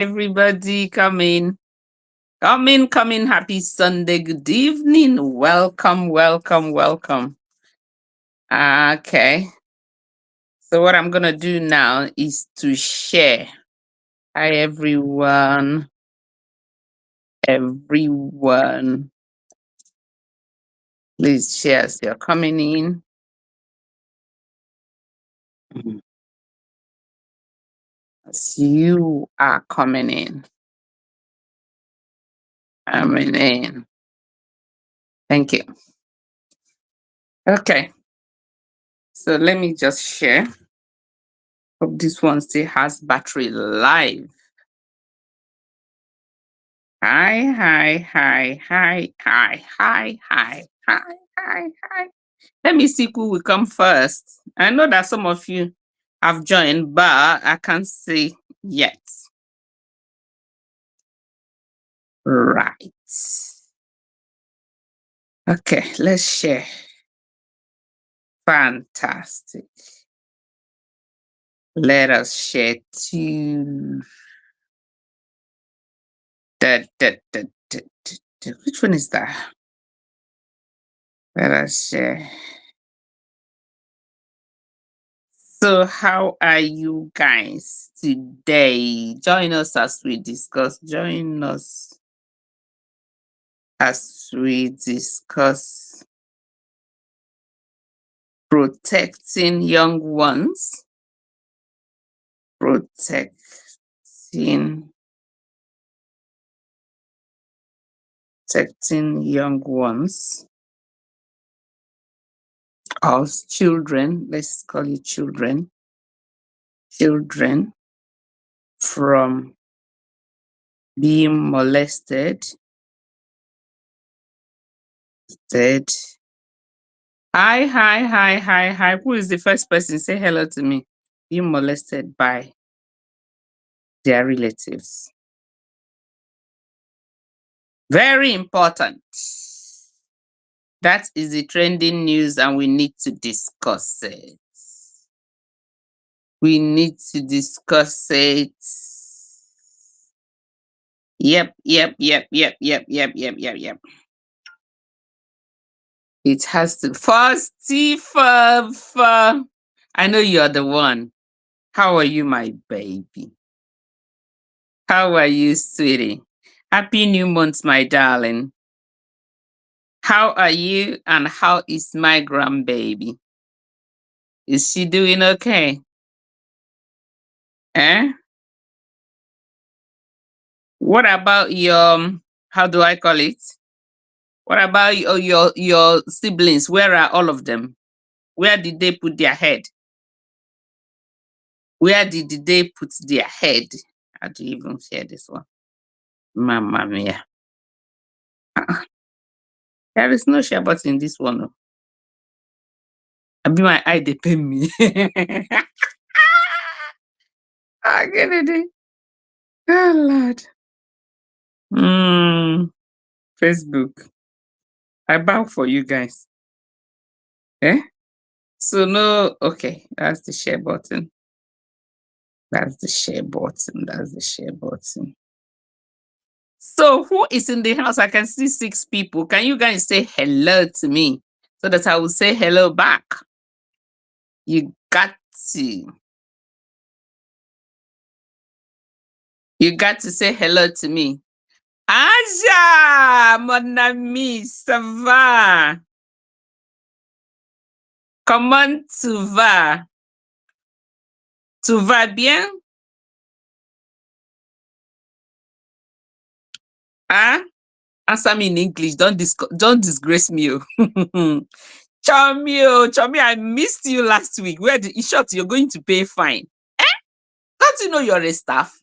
Everybody come in. Come in. Happy Sunday. Good evening. Welcome. Okay. So what I'm going to do now is to share. Hi, everyone. Please share as you're coming in. As you are coming in. Coming in. Thank you. Okay. So let me just share. Hope this one still has battery live. Hi. Let me see who will come first. I know that some of you have joined, but I can't see yet. Right. Okay, let's share. Fantastic. Let us share to which one is that? Let us share. So, how are you guys today? Join us as we discuss. Join us as we discuss protecting young ones. Protecting young ones. Us children, let's call it children. Children from being molested. Hi. Who is the first person? Say hello to me. Being molested by their relatives. Very important. That is the trending news and we need to discuss it. We need to discuss it. Yep. It has to first. I know you're the one. How are you, my baby? How are you, sweetie? Happy new month, my darling. How are you and how is my grandbaby? Is she doing okay? Eh? What about your, how do I call it? What about your siblings? Where are all of them? Where did they put their head? Where did they put their head? How do you even share this one? Mamma mia. There is no share button in this one. I be my eye they pain me. I get it. Oh Lord. Facebook. I bow for you guys. Eh? So no, okay, that's the share button. That's the share button. So who is in the house? I can see 6 people. Can you guys say hello to me so that I will say hello back? You got to. You got to say hello to me. Aja, mon ami, ça va? Comment tu vas? Tu vas bien? Huh? Answer me in English. Don't disgrace me. Chomi, I missed you last week. In short, you're going to pay fine. Don't you know you're a staff?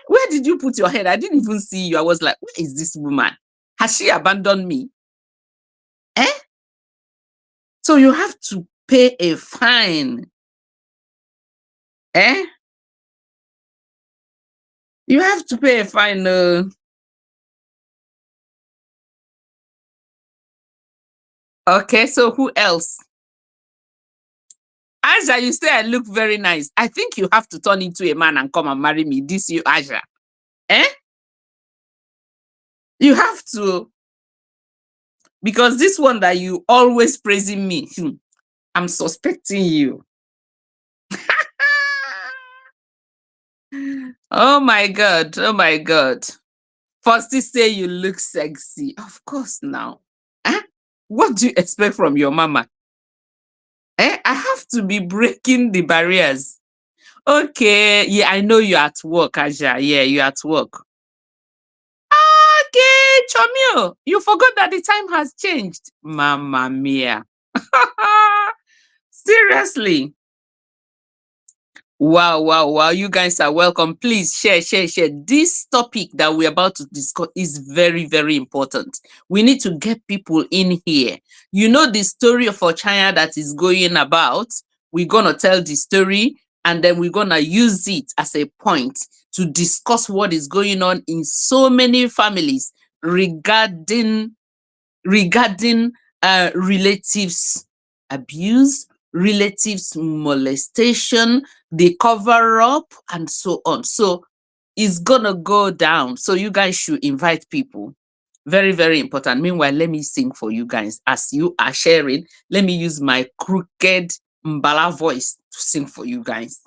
Where did you put your head? I didn't even see you. I was like, where is this woman? Has she abandoned me? So you have to pay a fine. You have to pay a fine. Okay, so who else? Aja, you say I look very nice. I think you have to turn into a man and come and marry me. This you, Aja. Eh? You have to. Because this one that you always praising me, I'm suspecting you. Oh my God. Oh my God. First, you say you look sexy. Of course now. Eh? What do you expect from your mama? I have to be breaking the barriers. Okay. Yeah, I know you're at work, Aja. Yeah, you're at work. Okay, Chomio, you forgot that the time has changed. Mamma mia. Seriously. Wow, wow, wow. You guys are welcome. Please share, share, share. This topic that we're about to discuss is very, very important. We need to get people in here. You know the story of China that is going about. We're going to tell the story and then we're going to use it as a point to discuss what is going on in so many families regarding relatives abuse, relatives molestation, the cover up, and so on. So it's gonna go down. So you guys should invite people. Very, very important. Meanwhile, let me sing for you guys. As you are sharing, let me use my crooked Mbala voice to sing for you guys.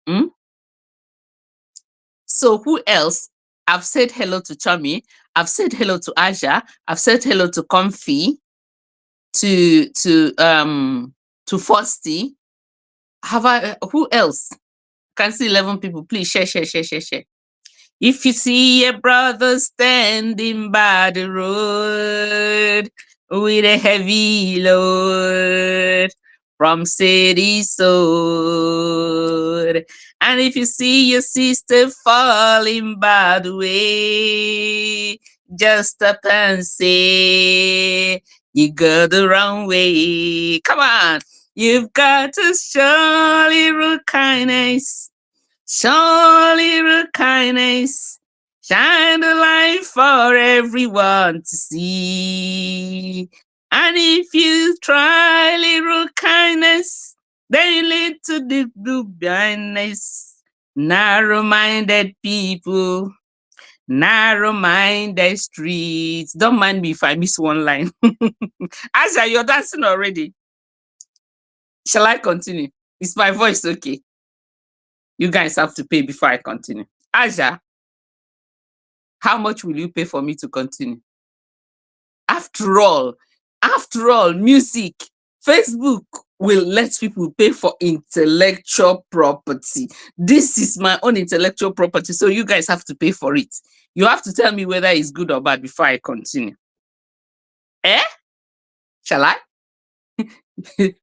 Hmm? So who else? I've said hello to Chami. I've said hello to Aja. I've said hello to Comfy. To Fosty. Have I who else? Can see 11 people. Please share, share, share, share, share. If you see a brother standing by the road with a heavy load from city sold, and if you see your sister falling by the way, just stop and say you go the wrong way. Come on, you've got to show little kindness. Show little kindness, shine the light for everyone to see. And if you try little kindness, they lead to the blue blindness. Narrow-minded people, narrow-minded streets. Don't mind me if I miss one line. Asa, you're dancing already. Shall I continue? Is my voice okay? You guys have to pay before I continue. Aja, how much will you pay for me to continue? After all, music, Facebook will let people pay for intellectual property. This is my own intellectual property, so you guys have to pay for it. You have to tell me whether it's good or bad before I continue. Eh? Shall I?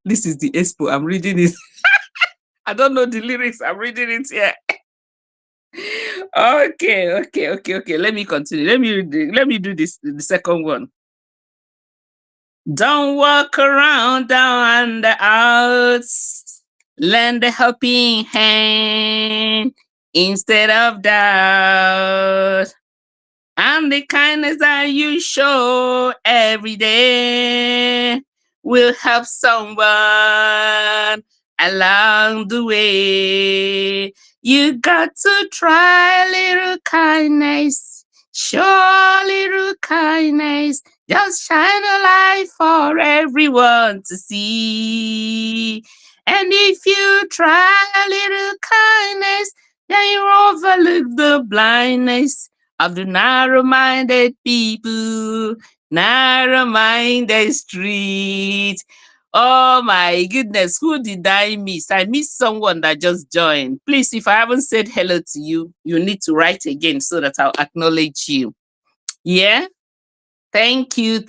This is the expo. I'm reading it. I don't know the lyrics. I'm reading it here. Okay. Let me continue. Let me do this. The second one. Don't walk around down the outs. Lend a helping hand instead of doubt. And the kindness that you show every day will help someone along the way. You got to try little kindness, show little kindness, just shine a light for everyone to see. And if you try a little kindness, then you overlook the blindness of the narrow-minded people, narrow-minded street. Oh my goodness, who did I miss? I missed someone that just joined. Please, if I haven't said hello to you, you need to write again so that I'll acknowledge you. Yeah? Thank you.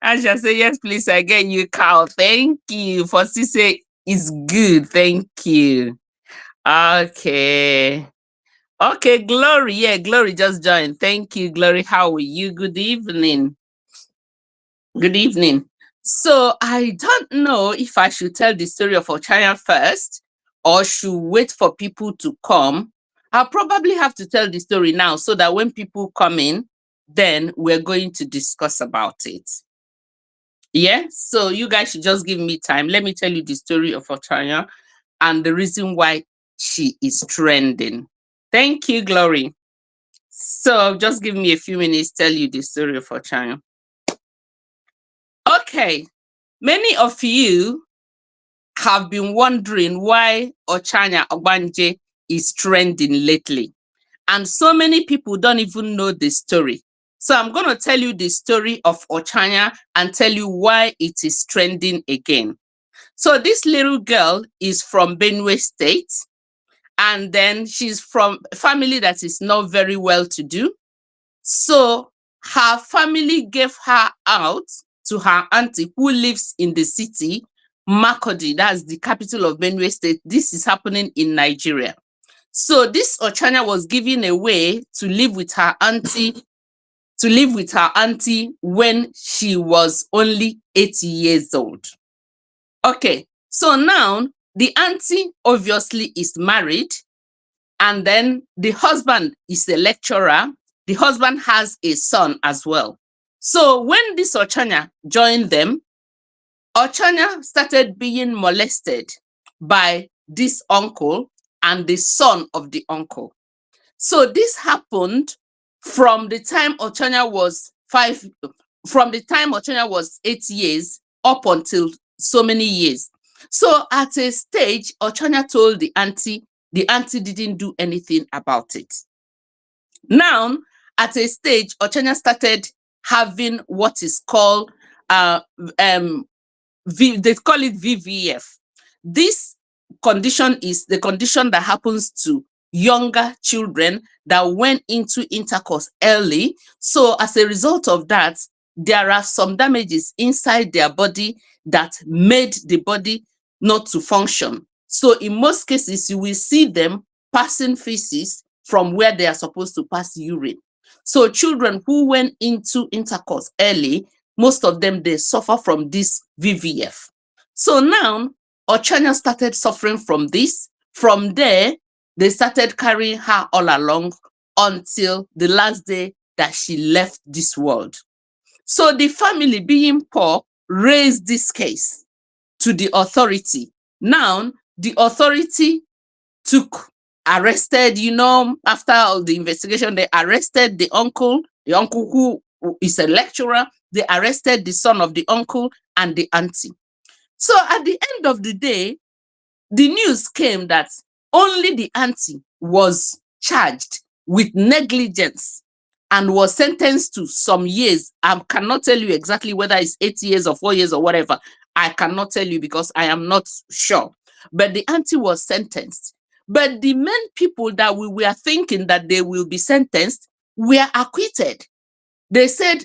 I shall say yes, please. Again, you cow. Thank you. For say it's good. Thank you. Okay. Okay, Glory. Yeah, Glory just joined. Thank you, Glory. How are you? Good evening. Good evening. So I don't know if I should tell the story of Ochaya first or should wait for people to come. I'll probably have to tell the story now so that when people come in, then we're going to discuss about it. Yeah, so you guys should just give me time. Let me tell you the story of Ochanya and the reason why she is trending. Thank you, Glory. So just give me a few minutes, tell you the story of Ochanya. Okay, many of you have been wondering why Ochanya Ogbanje is trending lately. And so many people don't even know the story. So I'm going to tell you the story of Ochanya and tell you why it is trending again. So this little girl is from Benue State, and then she's from a family that is not very well to do. So her family gave her out to her auntie who lives in the city, Makurdi, that's the capital of Benue State. This is happening in Nigeria. So this Ochanya was given away to live with her auntie, when she was only 8 years old. Okay, so now the auntie obviously is married, and then the husband is a lecturer. The husband has a son as well. So when this Ochanya joined them, Ochanya started being molested by this uncle and the son of the uncle. So this happened from the time Ochanya was from the time Ochanya was 8 years up until so many years. So at a stage, Ochanya told the auntie didn't do anything about it. Now, at a stage, Ochanya started having what is called um, they call it VVF. This condition is the condition that happens to younger children that went into intercourse early. So as a result of that, there are some damages inside their body that made the body not to function. So in most cases, you will see them passing feces from where they are supposed to pass urine. So children who went into intercourse early, most of them, they suffer from this VVF. So now Ochanya started suffering from this. From there, they started carrying her all along until the last day that she left this world. So the family, being poor, raised this case to the authority. Now, the authority arrested, after all the investigation, they arrested the uncle who is a lecturer. They arrested the son of the uncle and the auntie. So at the end of the day, the news came that only the auntie was charged with negligence and was sentenced to some years. I cannot tell you exactly whether it's 8 years or 4 years or whatever. I cannot tell you because I am not sure. But the auntie was sentenced. But the main people that we were thinking that they will be sentenced were acquitted. They said,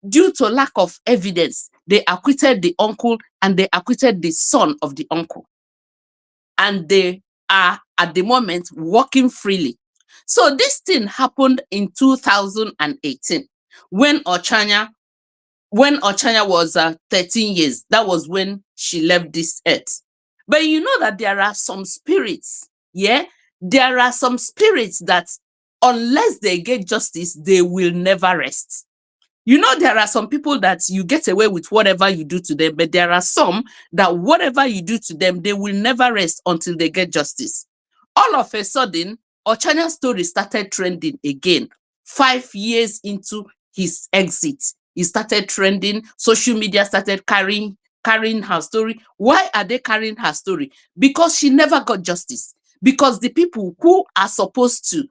due to lack of evidence, they acquitted the uncle and they acquitted the son of the uncle. And they are at the moment walking freely. So this thing happened in 2018 when Ochanya was 13 years. That was when she left this earth. But you know that there are some spirits, yeah? There are some spirits that unless they get justice, they will never rest. You know, there are some people that you get away with whatever you do to them, but there are some that whatever you do to them, they will never rest until they get justice. All of a sudden, Ochanya's story started trending again. 5 years into his exit, he started trending. Social media started carrying her story. Why are they carrying her story? Because she never got justice. Because the people who are supposed to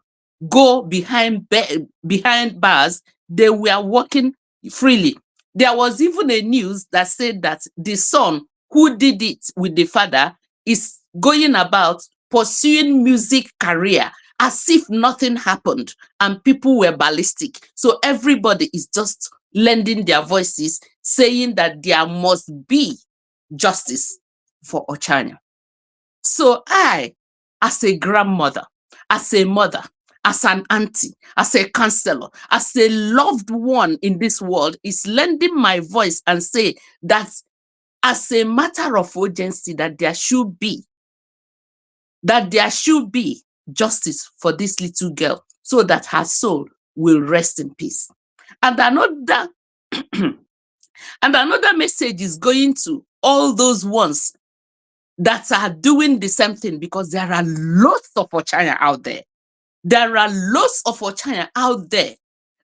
go behind bars, they were walking freely. There was even a news that said that the son who did it with the father is going about pursuing music career as if nothing happened, and people were ballistic. So everybody is just lending their voices saying that there must be justice for Ochanya. So I, as a grandmother, as a mother, as an auntie, as a counselor, as a loved one in this world, is lending my voice and say that as a matter of urgency, that there should be justice for this little girl so that her soul will rest in peace. And And another message is going to all those ones that are doing the same thing, because there are lots of Ochanya out there. There are lots of Ochanya out there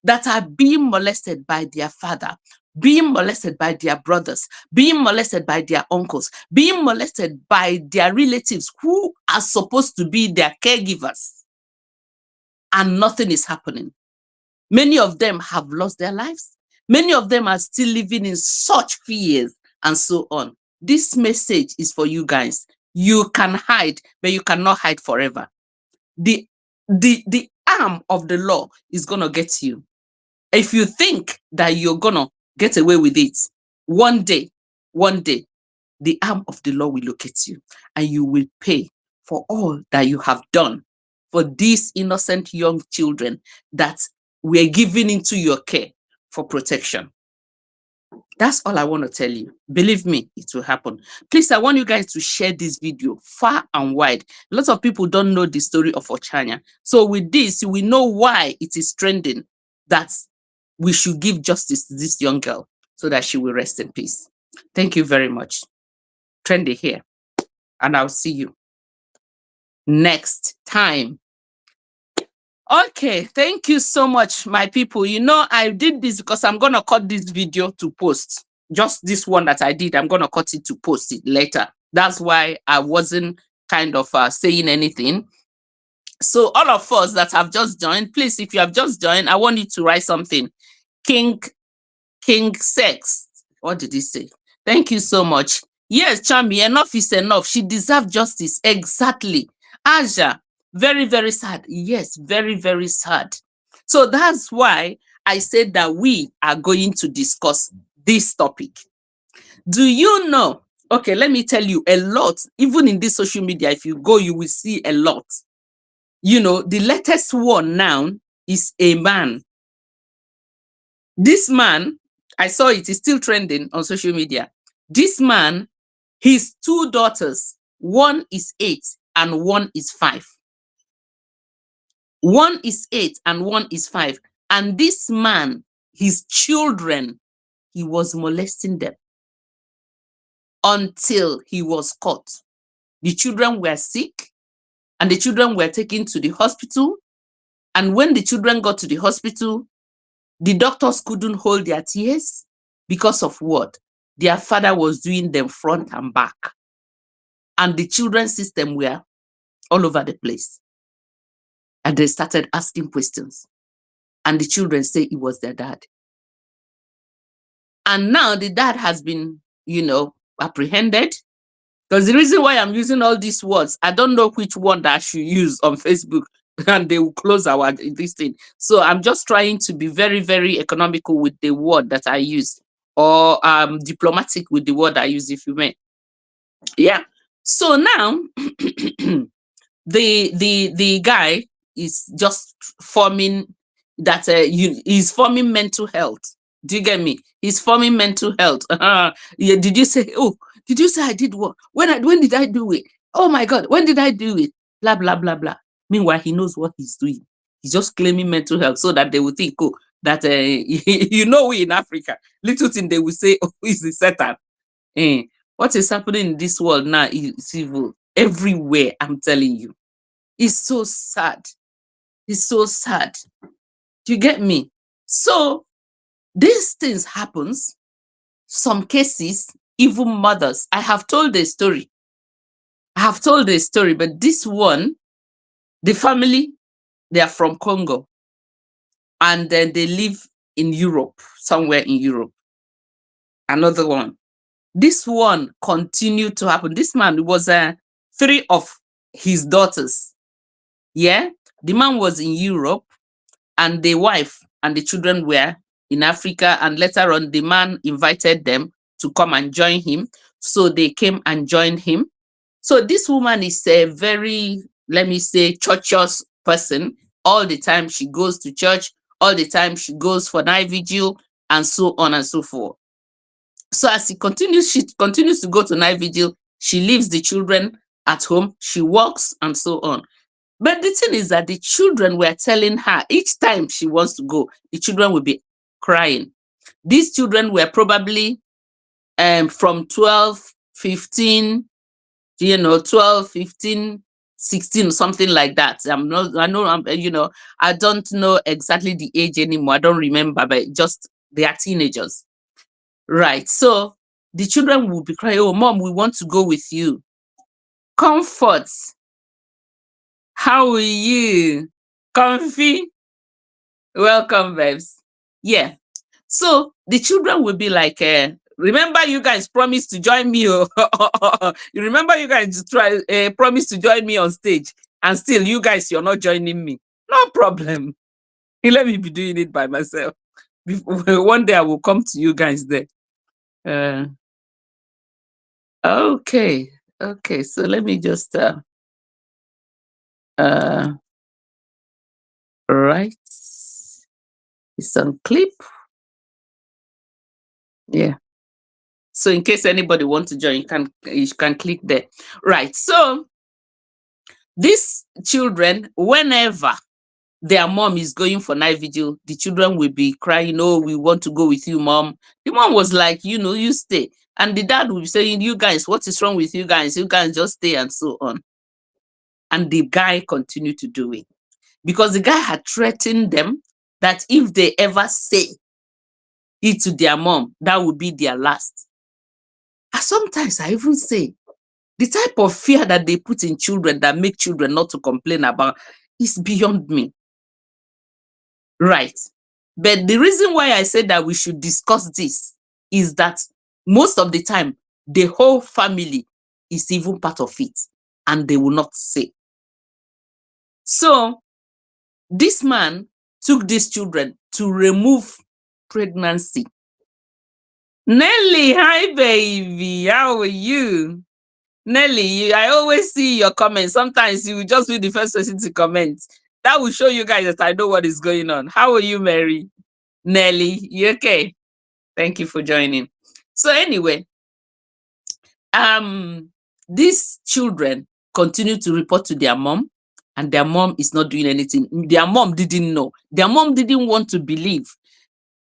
that are being molested by their father, being molested by their brothers, being molested by their uncles, being molested by their relatives who are supposed to be their caregivers, and nothing is happening. Many of them have lost their lives. Many of them are still living in such fears and so on. This message is for you guys. You can hide, but you cannot hide forever. The arm of the law is going to get you. If you think that you're going to get away with it, one day, the arm of the law will locate you, and you will pay for all that you have done for these innocent young children that were given into your care for protection. That's all I want to tell you. Believe me, it will happen. Please, I want you guys to share this video far and wide. Lots of people don't know the story of Ochanya. So with this, we know why it is trending, that we should give justice to this young girl so that she will rest in peace. Thank you very much. Trendy here. And I'll see you next time. Okay, thank you so much, my people. You know, I did this because I'm going to cut this video to post. Just this one that I did, I'm going to cut it to post it later. That's why I wasn't kind of saying anything. So all of us that have just joined, please, if you have just joined, I want you to write something. King Sex. What did he say? Thank you so much. Yes, Chami, enough is enough. She deserves justice. Exactly. Aja, very, very sad. Yes, very, very sad. So that's why I said that we are going to discuss this topic. Do you know? Okay, let me tell you a lot. Even in this social media, if you go, you will see a lot. You know, the latest one now is a man. This man, I saw it is still trending on social media. This man, his two daughters, one is 8 and one is 5. One is 8 and one is 5. And this man, his children, he was molesting them until he was caught. The children were sick and the children were taken to the hospital. And when the children got to the hospital, the doctors couldn't hold their tears because of what? Their father was doing them front and back. And the children's system were all over the place. And they started asking questions. And the children say it was their dad. And now the dad has been, you know, apprehended. Because the reason why I'm using all these words, I don't know which one that I should use on Facebook, and they will close our this thing. So I'm just trying to be very, very economical with the word that I use, or diplomatic with the word I use, if you may. Yeah. So now the guy is just forming that he's forming mental health. Do you get me? He's forming mental health. Yeah, did you say, oh, did you say I did what? When did I do it? Oh my God, when did I do it? Blah, blah, blah, blah. Meanwhile, he knows what he's doing. He's just claiming mental health so that they will think, oh, that, you know, we in Africa, little thing they will say, oh, he's the Satan. What is happening in this world now is evil everywhere, I'm telling you. It's so sad. It's so sad. Do you get me? So these things happens. Some cases, even mothers. I have told the story. But this one, the family, they are from Congo. And then they live in Europe, somewhere in Europe. Another one. This one continued to happen. This man was 3 of his daughters. Yeah, the man was in Europe, and the wife and the children were in Africa. And later on, the man invited them to come and join him. So they came and joined him. So this woman is a very, let me say, churchous person. All the time she goes to church. All the time she goes for night vigil, and so on and so forth. So as she continues to go to night vigil. She leaves the children at home. She works and so on. But the thing is that the children were telling her each time she wants to go, the children will be crying. These children were probably from 12, 15, 12, 15, 16, something like that. I know, I don't know exactly the age anymore. I don't remember, but just they are teenagers. Right. So the children will be crying, oh, mom, we want to go with you. Comfort. How are you? Comfy? Welcome, babes. Yeah. So the children will be like, remember you guys promised to join me. Oh. You remember you guys promised to join me on stage, and still you guys, you're not joining me. No problem. Let me be doing it by myself. One day I will come to you guys there. Uh, okay. Okay. So let me just uh write this on clip. Yeah. So in case anybody wants to join, you can click there. Right. So these children, whenever their mom is going for night vigil, the children will be crying, oh, we want to go with you, mom. The mom was like, you stay. And the dad will be saying, you guys, what is wrong with you guys? You guys just stay, and so on. And the guy continued to do it because the guy had threatened them that if they ever say it to their mom, that would be their last. And sometimes I even say, the type of fear that they put in children that make children not to complain about is beyond me. Right. But the reason why I said that we should discuss this is that most of the time, the whole family is even part of it, and they will not say. So this man took these children to remove pregnancy. Nelly, hi baby, how are you? Nelly, I always see your comments. Sometimes you will just be the first person to comment. That will show you guys that I know what is going on. How are you, Mary? Nelly, you okay? Thank you for joining. So anyway, these children continue to report to their mom, and their mom is not doing anything. Their mom didn't know. Their mom didn't want to believe.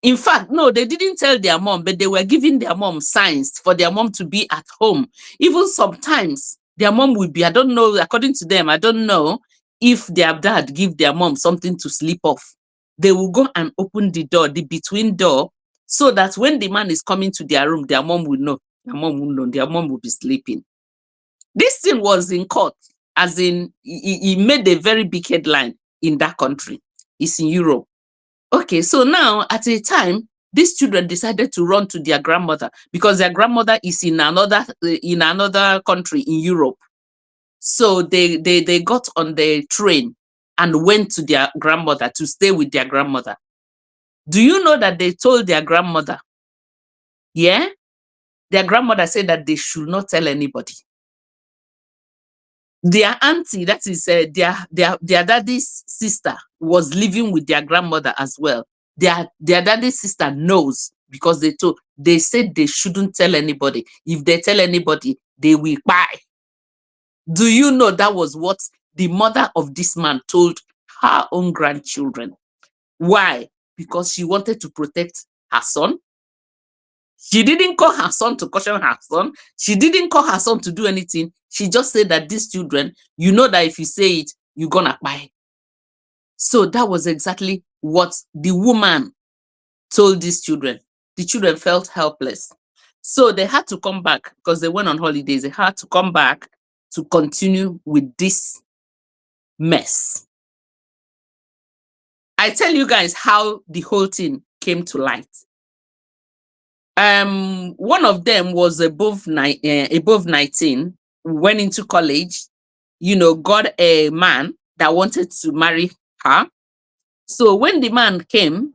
In fact, no, they didn't tell their mom, but they were giving their mom signs for their mom to be at home. Even sometimes their mom would be, I don't know, according to them, I don't know if their dad give their mom something to sleep off. They will go and open the door, the between door, so that when the man is coming to their room, their mom will know. Their mom will know. Their mom will be sleeping. This thing was in court, as in, he made a very big headline in that country. It's in Europe. Okay, so now at a time, these children decided to run to their grandmother because their grandmother is in another country in Europe. So they got on the train and went to their grandmother to stay with their grandmother. Do you know that they told their grandmother? Yeah, their grandmother said that they should not tell anybody. Their auntie, that is their daddy's sister, was living with their grandmother as well. Their daddy's sister knows because they said they shouldn't tell anybody. If they tell anybody, they will buy. Do you know that was what the mother of this man told her own grandchildren? Why? Because she wanted to protect her son. She didn't call her son to caution her son. She didn't call her son to do anything. She just said that these children, you know that if you say it, you're gonna buy. So that was exactly what the woman told these children. The children felt helpless. So they had to come back because they went on holidays. They had to come back to continue with this mess. I tell you guys how the whole thing came to light. One of them was above 19, went into college, got a man that wanted to marry her. So when the man came,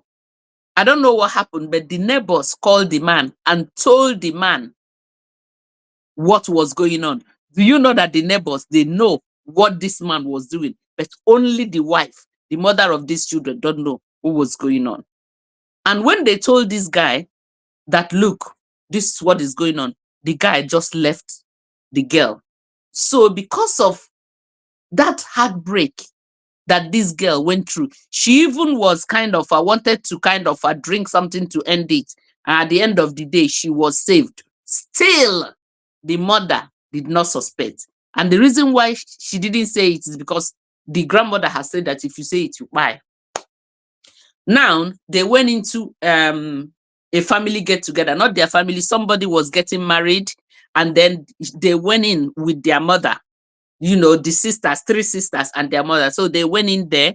I don't know what happened, but the neighbors called the man and told the man what was going on. Do you know that the neighbors, they know what this man was doing, but only the wife, the mother of these children, don't know what was going on. And when they told this guy that, look, this is what is going on, the guy just left the girl. So because of that heartbreak, that this girl went through. She even was kind of, wanted to kind of drink something to end it. And at the end of the day, she was saved. Still, the mother did not suspect. And the reason why she didn't say it is because the grandmother has said that if you say it, you buy. Now, they went into a family get together, not their family. Somebody was getting married, and then they went in with their mother, the sisters, three sisters and their mother. So they went in there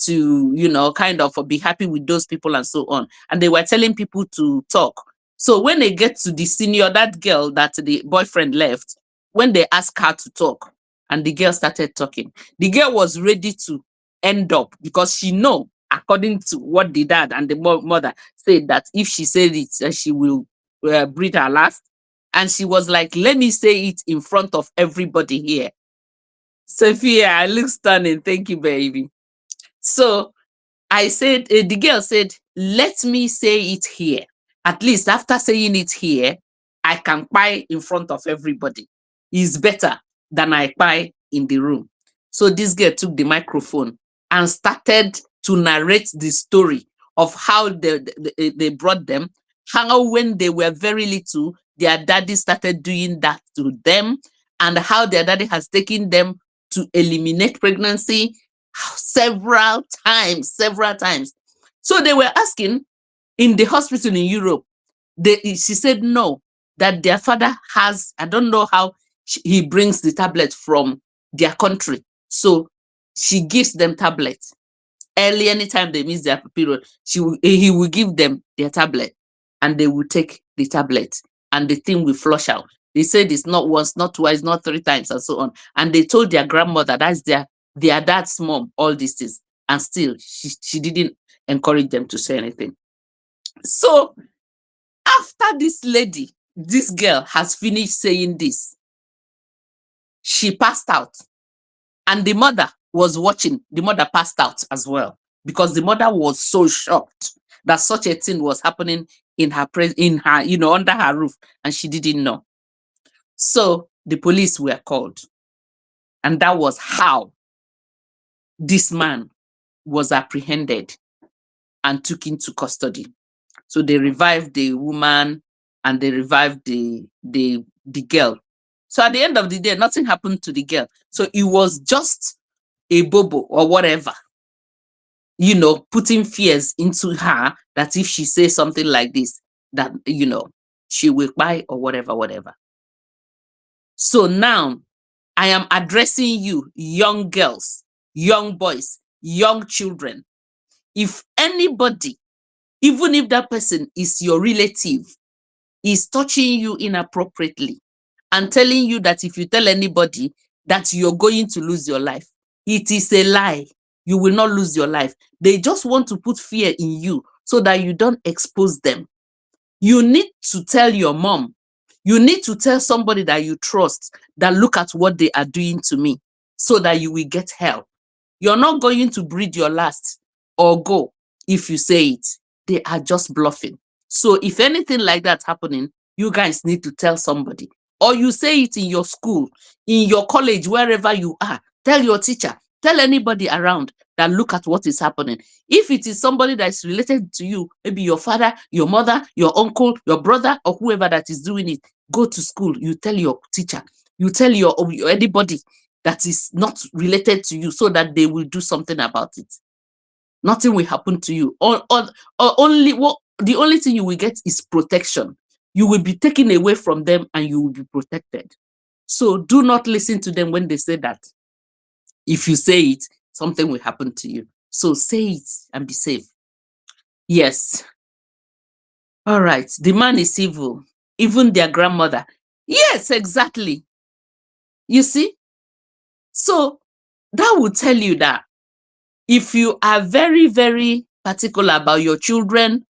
to, kind of be happy with those people and so on. And they were telling people to talk. So when they get to the senior, that girl that the boyfriend left, when they asked her to talk and the girl started talking, the girl was ready to end up because she know, according to what the dad and the mother said, that if she said it, she will breathe her last. And she was like, let me say it in front of everybody here. Sophia, I look stunning. Thank you, baby. So I said, the girl said, let me say it here. At least after saying it here, I can buy in front of everybody. It's better than I buy in the room. So this girl took the microphone and started to narrate the story of how they brought them, how when they were very little, their daddy started doing that to them, and how their daddy has taken them to eliminate pregnancy several times. So they were asking in the hospital in Europe, she said no, that their father has, I don't know how he brings the tablet from their country. So she gives them tablets. Early, anytime they miss their period, he will give them their tablet and they will take the tablet and the thing will flush out. They said it's not once, not twice, not three times, and so on. And they told their grandmother, that's their dad's mom, all these things. And still, she didn't encourage them to say anything. So after this girl has finished saying this, she passed out. And the mother was watching. The mother passed out as well because the mother was so shocked that such a thing was happening in her under her roof, and she didn't know. So the police were called, and that was how this man was apprehended and took into custody. So they revived the woman and they revived the girl. So at the end of the day, nothing happened to the girl. So it was just a bobo or whatever, putting fears into her that if she says something like this, that, she will buy or whatever. So now I am addressing you, young girls, young boys, young children. If anybody, even if that person is your relative, is touching you inappropriately and telling you that if you tell anybody that you're going to lose your life, it is a lie. You will not lose your life. They just want to put fear in you so that you don't expose them. You need to tell your mom. You need to tell somebody that you trust that look at what they are doing to me so that you will get help. You're not going to breathe your last or go if you say it. They are just bluffing. So if anything like that happening, you guys need to tell somebody. Or you say it in your school, in your college, wherever you are. Tell your teacher, tell anybody around that look at what is happening. If it is somebody that is related to you, maybe your father, your mother, your uncle, your brother, or whoever that is doing it, go to school, you tell your teacher, you tell your anybody that is not related to you so that they will do something about it. Nothing will happen to you. Or the only thing you will get is protection. You will be taken away from them and you will be protected. So do not listen to them when they say that. If you say it, something will happen to you. So say it and be safe. Yes. All right. The man is evil. Even their grandmother. Yes, exactly. You see? So that will tell you that if you are very, very particular about your children,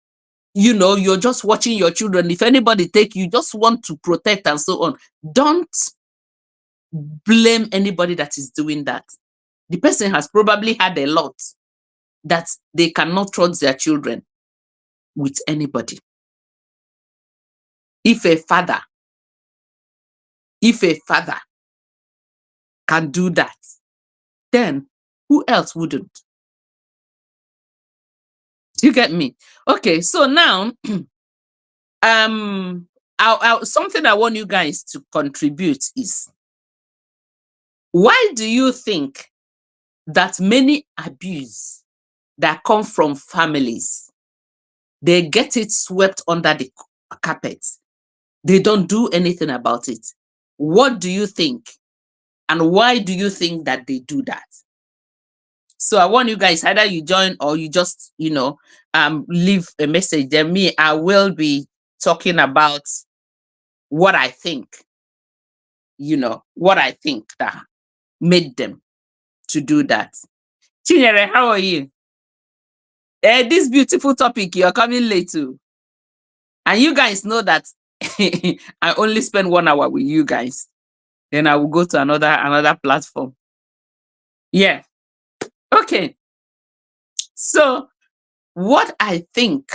you're just watching your children. If anybody take you, just want to protect and so on. Don't blame anybody that is doing that. The person has probably had a lot that they cannot trust their children with anybody. If a father can do that, then Who else wouldn't? Do you get me? Okay, so now something I want you guys to contribute is, why do you think that many abuse that come from families, they get it swept under the carpet? They don't do anything about it. What do you think? And why do you think that they do that? So I want you guys, either you join or you just, leave a message. Then me, I will be talking about what I think, what I think that made them to do that. Chinyere, how are you? This beautiful topic, you're coming late too. And you guys know that I only spend 1 hour with you guys. Then I will go to another platform. Yeah. Okay. So what I think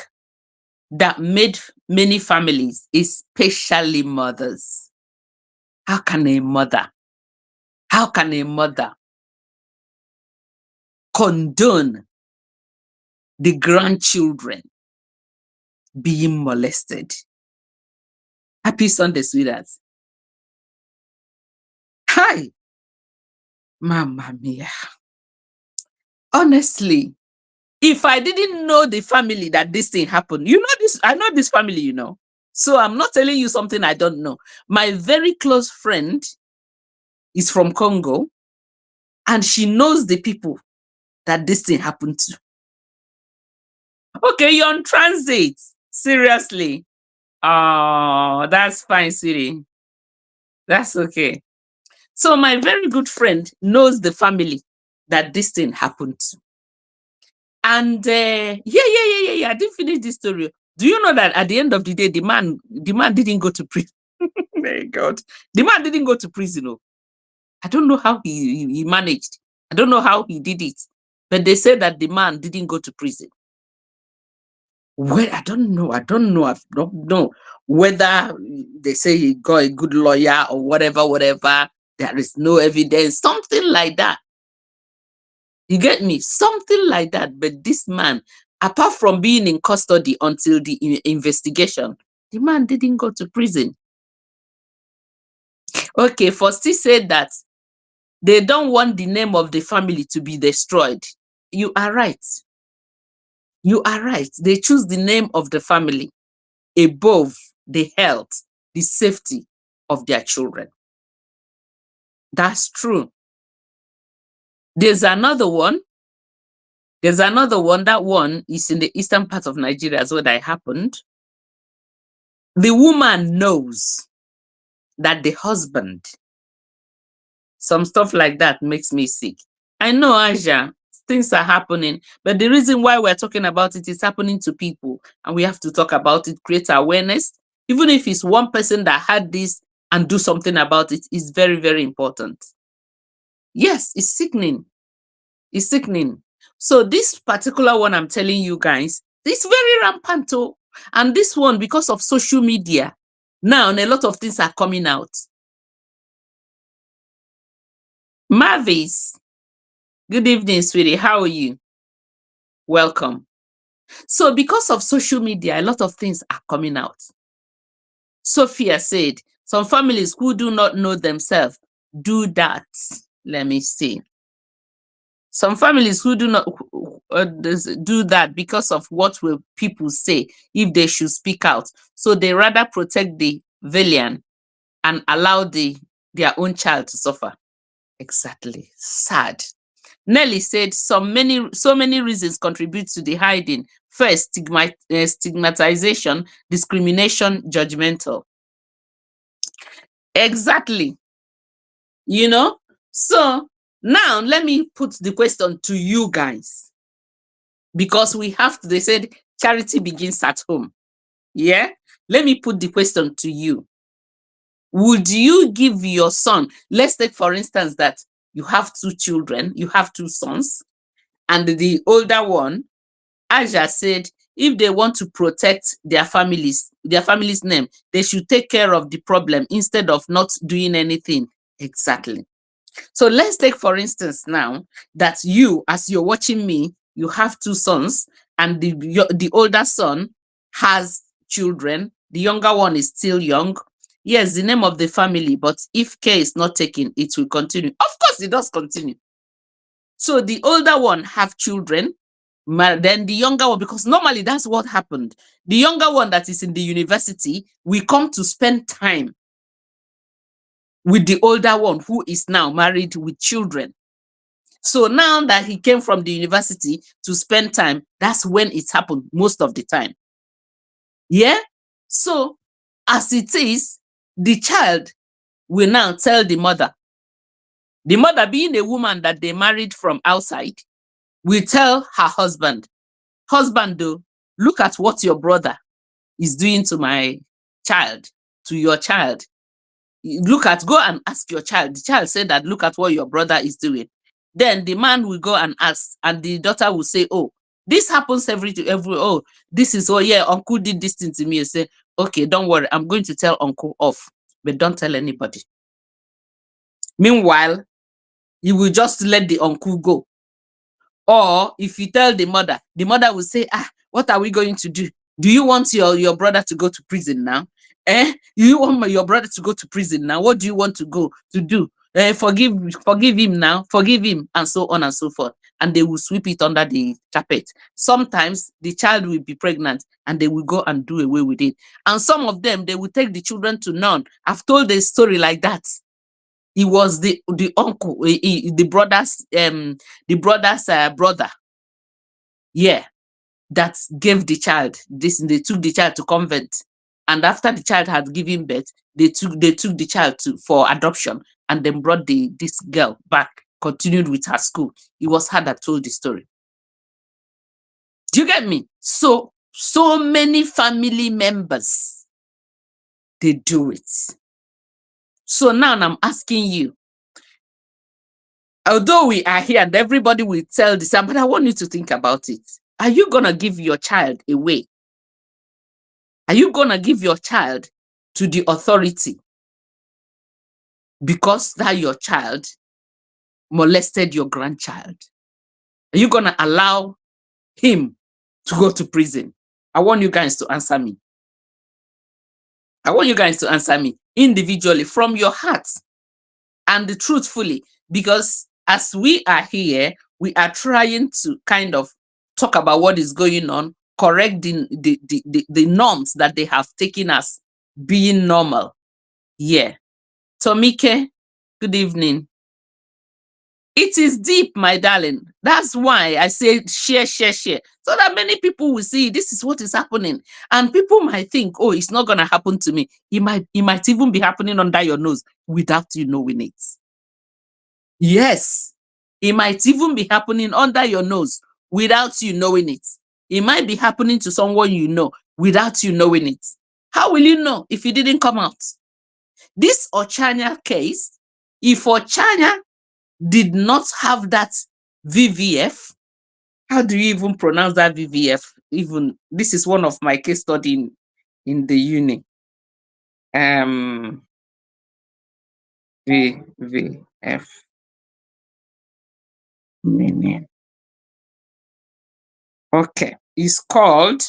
that made many families, especially mothers, how can a mother condone the grandchildren being molested? Happy Sunday, sweethearts. Hi, Mamma mia. Honestly, if I didn't know the family that this thing happened, I know this family, So I'm not telling you something I don't know. My very close friend is from Congo, and she knows the people that this thing happened to. Okay, you're on transit. Seriously. Oh, that's fine, sweetie. That's okay. So my very good friend knows the family that this thing happened to. And yeah. I didn't finish this story. Do you know that at the end of the day, the man didn't go to prison? My God, the man didn't go to prison. Oh. I don't know how he managed. I don't know how he did it, but they said that the man didn't go to prison. Well, I don't know. I don't know whether they say he got a good lawyer or whatever. There is no evidence, something like that. You get me? Something like that. But this man, apart from being in custody until the investigation, the man didn't go to prison. Okay, Fosti said that they don't want the name of the family to be destroyed. You are right. You are right. They choose the name of the family above the health, the safety of their children. That's true. There's another one. That one is in the eastern part of Nigeria as well that happened. The woman knows that the husband, some stuff like that makes me sick. I know, Aja, things are happening, but the reason why we're talking about it is happening to people, and we have to talk about it, create awareness. Even if it's one person that had this and do something about it, is very, very important. Yes, it's sickening. It's sickening. So this particular one I'm telling you guys, it's very rampant. Oh. And this one, because of social media, now a lot of things are coming out. Mavis, good evening, sweetie. How are you? Welcome. So because of social media, a lot of things are coming out. Sophia said, some families who do not know themselves do that. Let me see. Some families who do not do that because of what will people say if they should speak out. So they rather protect the villain and allow their own child to suffer. Exactly. Sad. Nelly said so many reasons contribute to the hiding. First, stigmatization, discrimination, judgmental. Exactly. So now let me put the question to you guys, because they said charity begins at home. Yeah, let me put the question to you. Would you give your son, let's take for instance that you have 2 children, you have 2 sons, and the older one, Aja said, if they want to protect their family's name, they should take care of the problem instead of not doing anything. Exactly. So let's take, for instance, now that you, as you're watching me, you have two sons, and the older son has children. The younger one is still young. Yes, the name of the family, but if care is not taken, it will continue. Of course, it does continue. So the older one have children, then the younger one, because normally that's what happened. The younger one that is in the university will come to spend time with the older one who is now married with children. So now that he came from the university to spend time, that's when it happened most of the time. Yeah? So as it is, the child will now tell the mother being a woman that they married from outside, will tell her husband, though, look at what your brother is doing to my child, to your child. Go and ask your child. The child said that, look at what your brother is doing. Then the man will go and ask, and the daughter will say, oh, this happens every, oh, this is, oh yeah, uncle did this thing to me. You say, okay, don't worry, I'm going to tell uncle off, but don't tell anybody. Meanwhile, you will just let the uncle go. Or if you tell the mother will say, what are we going to do? Do you want your brother to go to prison now? You want your brother to go to prison now? What do you want to go to do? Forgive him now, forgive him, and so on and so forth. And they will sweep it under the carpet. Sometimes the child will be pregnant and they will go and do away with it. And some of them, they will take the children to none. I've told a story like that. He was the uncle, the brother's brother. Yeah, that gave the child this. They took the child to convent, and after the child had given birth, they took the child for adoption, and then brought this girl back, continued with her school. It was her that told the story. Do you get me? So many family members, they do it. So now I'm asking you, although we are here and everybody will tell this, but I want you to think about it. Are you going to give your child away? Are you going to give your child to the authority because that your child molested your grandchild? Are you going to allow him to go to prison? I want you guys to answer me. I want you guys to answer me individually from your heart and truthfully, because as we are here, we are trying to kind of talk about what is going on, correct the norms that they have taken as being normal. Yeah. Tomike, good evening. It is deep, my darling. That's why I say share, so that many people will see this is what is happening. And people might think, oh, it's not going to happen to me. It might even be happening under your nose without you knowing it. Yes, it might even be happening under your nose without you knowing it. It might be happening to someone you know without you knowing it. How will you know if it didn't come out? This Ochanya case, if Ochanya did not have that VVF, how do you even pronounce that VVF? Even this is one of my case study in the uni. VVF. Meaning. Okay, it's called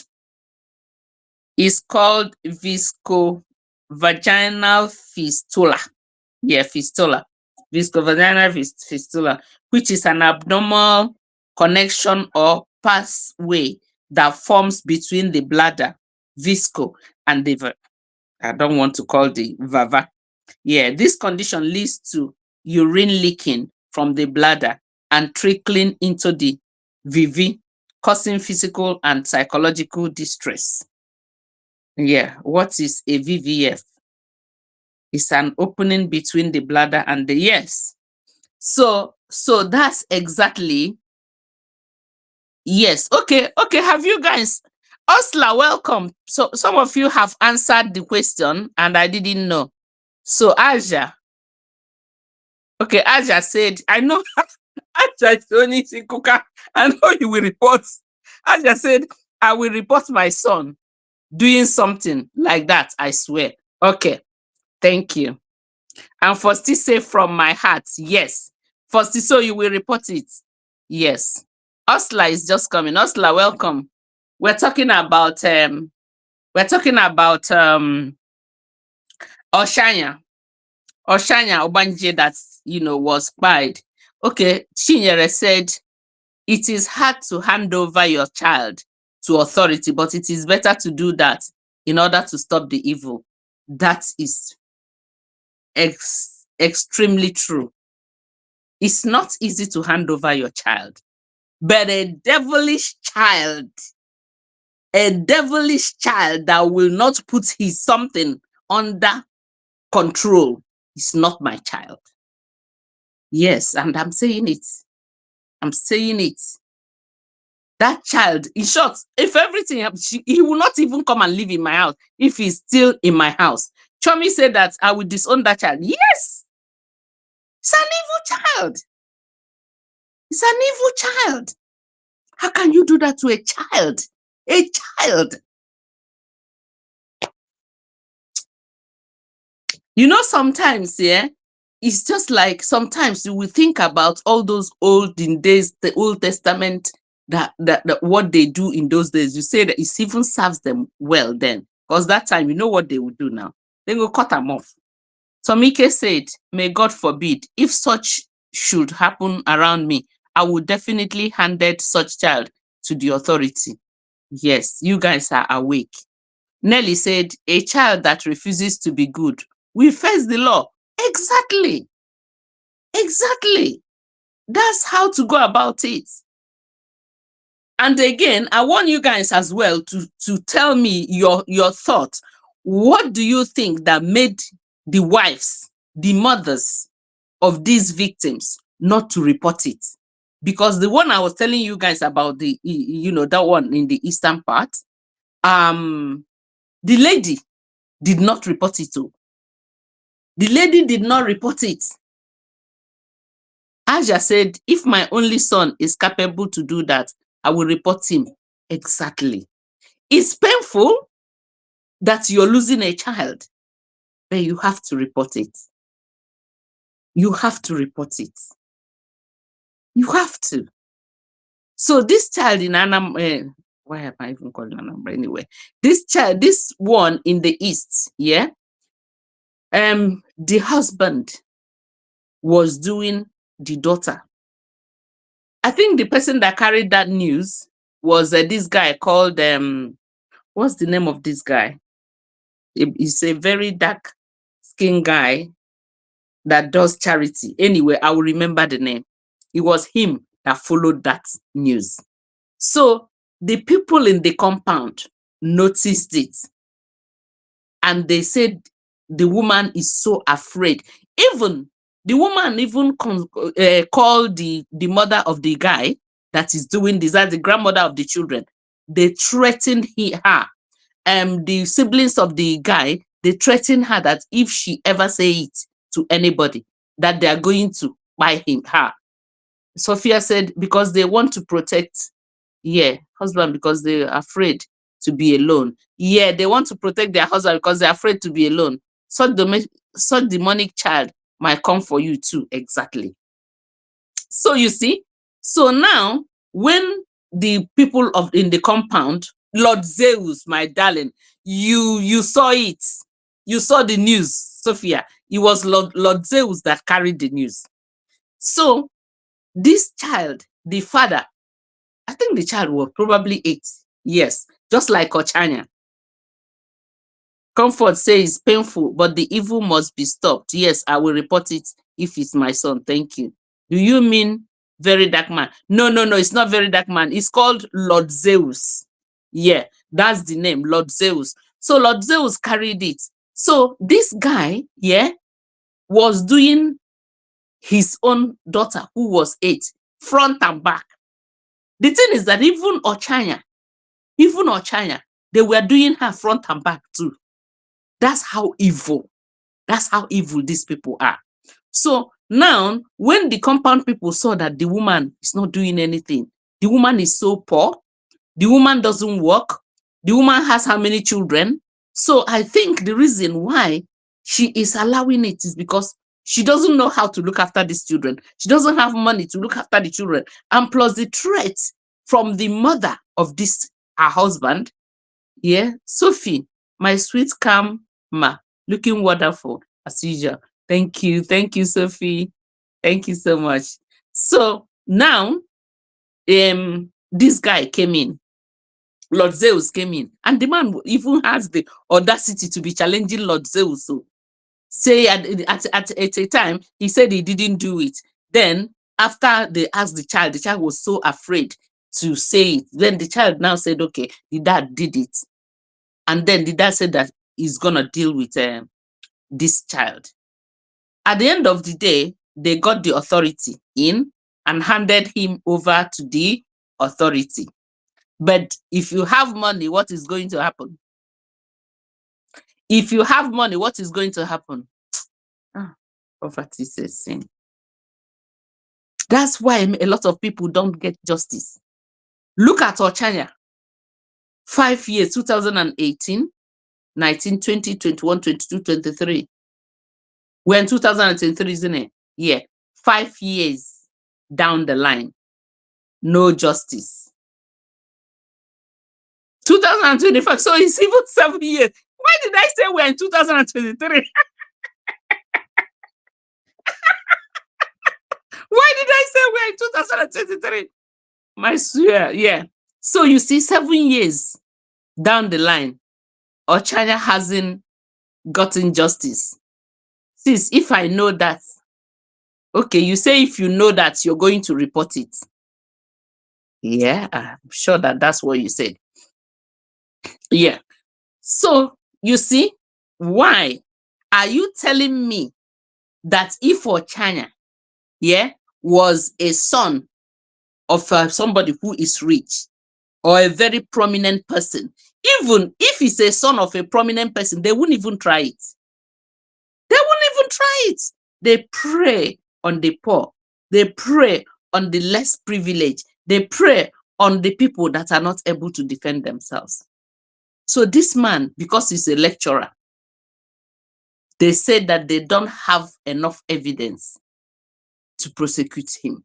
viscovaginal fistula. Yeah, fistula. Viscovaginal fistula, which is an abnormal connection or pathway that forms between the bladder, visco, and the I don't want to call the vava. Yeah, this condition leads to urine leaking from the bladder and trickling into the VV, causing physical and psychological distress. Yeah, what is a VVF? It's an opening between the bladder and the yes. So that's exactly, yes. Okay. Have you guys, Osla, welcome. So some of you have answered the question and I didn't know. So Aja, okay, Aja said, I know. Aja is only Kuka. I know you will report. Aja said, I will report my son doing something like that, I swear. Okay, thank you. And Fosti say from my heart, yes. Fosti, so you will report it. Yes. Osla is just coming. Osla, welcome. We're talking about Oshanya. Oshanya Obanje that was spied. Okay, Chinyere said it is hard to hand over your child to authority, but it is better to do that in order to stop the evil. That is extremely true. It's not easy to hand over your child, but a devilish child that will not put his something under control is not my child. Yes, and I'm saying it. I'm saying it. That child, in short, if everything happens, he will not even come and live in my house if he's still in my house. Chomi said that I will disown that child. Yes, it's an evil child. It's an evil child. How can you do that to a child? A child. Sometimes, yeah, it's just like sometimes you will think about all those olden days, the Old Testament, that what they do in those days. You say that it even serves them well then, because that time you know what they will do now. They will cut them off. Tomike said, "May God forbid if such should happen around me, I would definitely handed such child to the authority." Yes, you guys are awake. Nelly said, "A child that refuses to be good will face the law." Exactly. Exactly. That's how to go about it. And again, I want you guys as well to tell me your thoughts. What do you think that made the wives, the mothers of these victims not to report it? Because the one I was telling you guys about, that one in the eastern part, the lady did not report it too. The lady did not report it. Aja said, "If my only son is capable to do that, I will report him." Exactly. It's painful that you're losing a child, but you have to report it. You have to report it. You have to. So this child in Anambra, why am I even calling Anambra anyway? This child, this one in the east, yeah. The husband was doing the daughter. I think the person that carried that news was this guy called what's the name of this guy? He's a very dark skinned guy that does charity. Anyway, I will remember the name. It was him that followed that news. So the people in the compound noticed it, and they said the woman is so afraid. Even the woman called the mother of the guy that is doing this, as the grandmother of the children. They threatened her. The siblings of the guy, they threatened her that if she ever say it to anybody, that they are going to buy her. Sophia said because they want to protect, husband, because they're afraid to be alone. Yeah, they want to protect their husband because they're afraid to be alone. Such demonic child might come for you too. Exactly. So you see, so now when the people in the compound, Lord Zeus, my darling, you saw it. You saw the news, Sophia. It was Lord Zeus that carried the news. So this child, the father, I think the child was probably 8 years, just like Ochanya. Comfort says painful, but the evil must be stopped. Yes, I will report it if it's my son. Thank you. Do you mean very dark man? No, it's not very dark man. It's called Lord Zeus. Yeah, that's the name, Lord Zeus. So Lord Zeus carried it. So this guy, was doing his own daughter, who was 8, front and back. The thing is that even Ochanya, they were doing her front and back too. That's how evil these people are. So now, when the compound people saw that the woman is not doing anything, the woman is so poor, the woman doesn't work, the woman has how many children? So I think the reason why she is allowing it is because she doesn't know how to look after these children. She doesn't have money to look after the children. And plus the threat from the mother of this, her husband. Yeah, Sophie, my sweet calm ma, looking wonderful as usual. Thank you. Thank you, Sophie. Thank you so much. So now, this guy came in. Lord Zeus came in, and the man even has the audacity to be challenging Lord Zeus. So say at a time he said he didn't do it. Then after they asked the child was so afraid to say it. Then the child now said, okay, the dad did it. And then the dad said that he's gonna deal with this child. At the end of the day, they got the authority in and handed him over to the authority. But if you have money, what is going to happen? If you have money, what is going to happen? Poverty is a sin. That's why a lot of people don't get justice. Look at Ochanya. 5 years, 2018, 19, 20, 21, 22, 23. We're in 2023, isn't it? Yeah. 5 years down the line, no justice. 2025, so it's even 7 years. Why did I say we're in 2023? Why did I say we're in 2023? My swear, yeah. So you see, 7 years down the line, Ochanya hasn't gotten justice. Sis, if I know that, okay, you say if you know that, you're going to report it. Yeah, I'm sure that that's what you said. Yeah. So you see, why are you telling me that if Ochanya, yeah, was a son of somebody who is rich or a very prominent person, even if he's a son of a prominent person, they wouldn't even try it. They won't even try it. They prey on the poor. They prey on the less privileged. They prey on the people that are not able to defend themselves. So this man, because he's a lecturer, they said that they don't have enough evidence to prosecute him.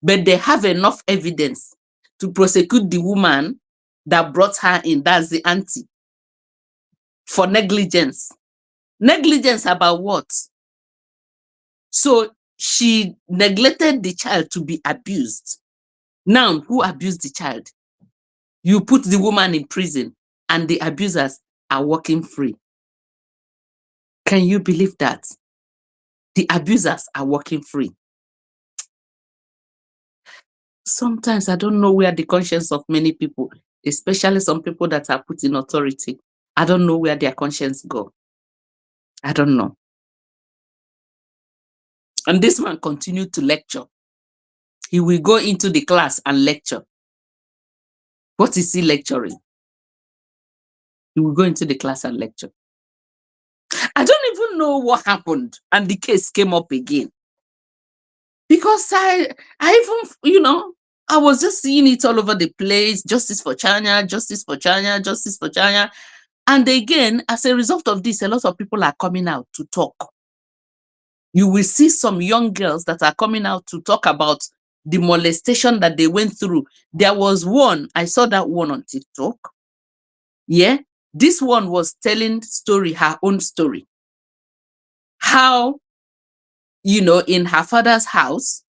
But they have enough evidence to prosecute the woman that brought her in, that's the auntie, for negligence. Negligence about what? So she neglected the child to be abused. Now, who abused the child? You put the woman in prison and the abusers are walking free. Can you believe that? The abusers are walking free. Sometimes I don't know where the conscience of many people, especially some people that are put in authority, I don't know where their conscience go. I don't know. And this man continued to lecture. He will go into the class and lecture. What is he lecturing? He will go into the class and lecture. I don't even know what happened. And the case came up again. Because I even, I was just seeing it all over the place. Justice for China, justice for China, justice for China. And again, as a result of this, a lot of people are coming out to talk. You will see some young girls that are coming out to talk about the molestation that they went through. There was one, I saw that one on TikTok. Yeah, this one was telling her own story. How, in her father's house,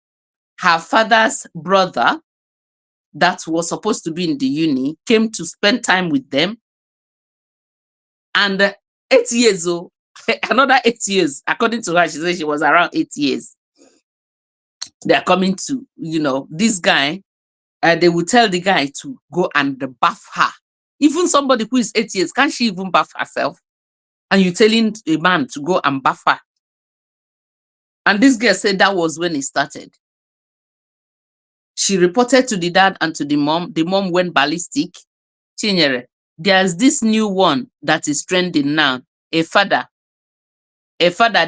her father's brother that was supposed to be in the uni came to spend time with them. And 8 years old, another 8 years, according to her, she said she was around 8 years. They are coming to, this guy, they will tell the guy to go and bath her. Even somebody who is 8 years, can't she even bath herself? And you're telling a man to go and bath her. And this girl said that was when it started. She reported to the dad and to the mom. The mom went ballistic. Chinyere, there's this new one that is trending now. A father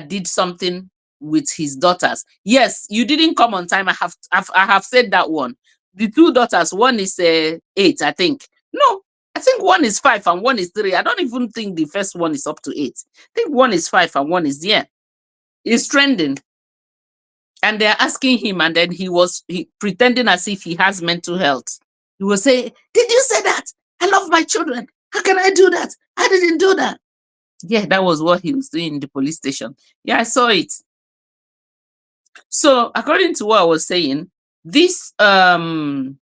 did something with his daughters. Yes, you didn't come on time. I have said that one. The two daughters, one is 8, I think. No, I think one is 5 and one is 3. I don't even think the first one is up to 8. I think one is 5 and one is, yeah. It's trending. And they're asking him, and then he pretending as if he has mental health. He will say, "Did you say that? I love my children. How can I do that? I didn't do that." Yeah, that was what he was doing in the police station. Yeah, I saw it. So according to what I was saying, this girl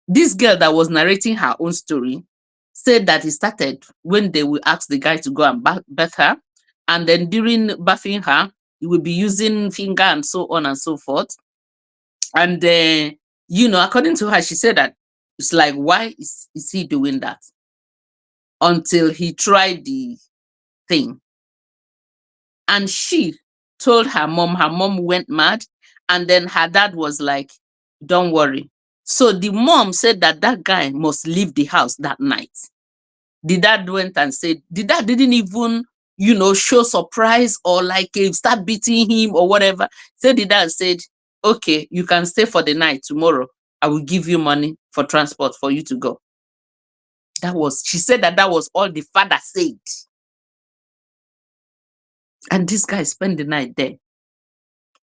that was narrating her own story said that it started when they will ask the guy to go and birth her, and then during birthing her, he will be using finger and so on and so forth. And according to her, she said that it's like, why is he doing that? Until he tried the thing. And she told her mom went mad, and then her dad was like, don't worry. So the mom said that that guy must leave the house that night. The dad went and said, the dad didn't even, show surprise or like start beating him or whatever. So the dad said, okay, you can stay for the night. Tomorrow, I will give you money for transport for you to go. She said that was all the father said. And this guy spent the night there.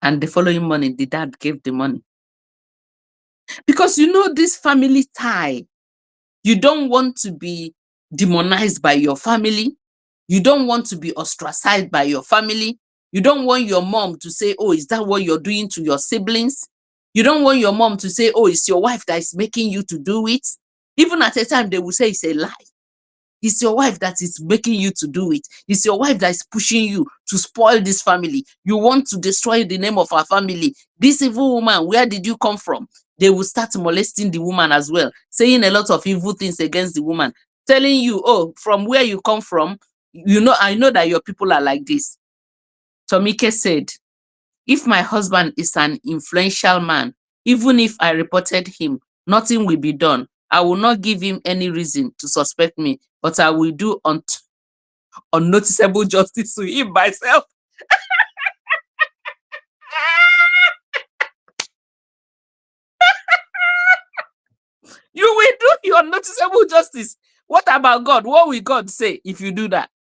And the following morning, the dad gave the money. Because this family tie, you don't want to be demonized by your family. You don't want to be ostracized by your family. You don't want your mom to say, oh, is that what you're doing to your siblings? You don't want your mom to say, oh, it's your wife that is making you to do it. Even at a time, they will say it's a lie. It's your wife that is making you to do it. It's your wife that is pushing you to spoil this family. You want to destroy the name of our family. This evil woman, where did you come from? They will start molesting the woman as well, saying a lot of evil things against the woman, telling you, oh, from where you come from, I know that your people are like this. Tomike said, if my husband is an influential man, even if I reported him, nothing will be done. I will not give him any reason to suspect me, but I will do unnoticeable justice to him myself. You will do your unnoticeable justice. What about God? What will God say if you do that?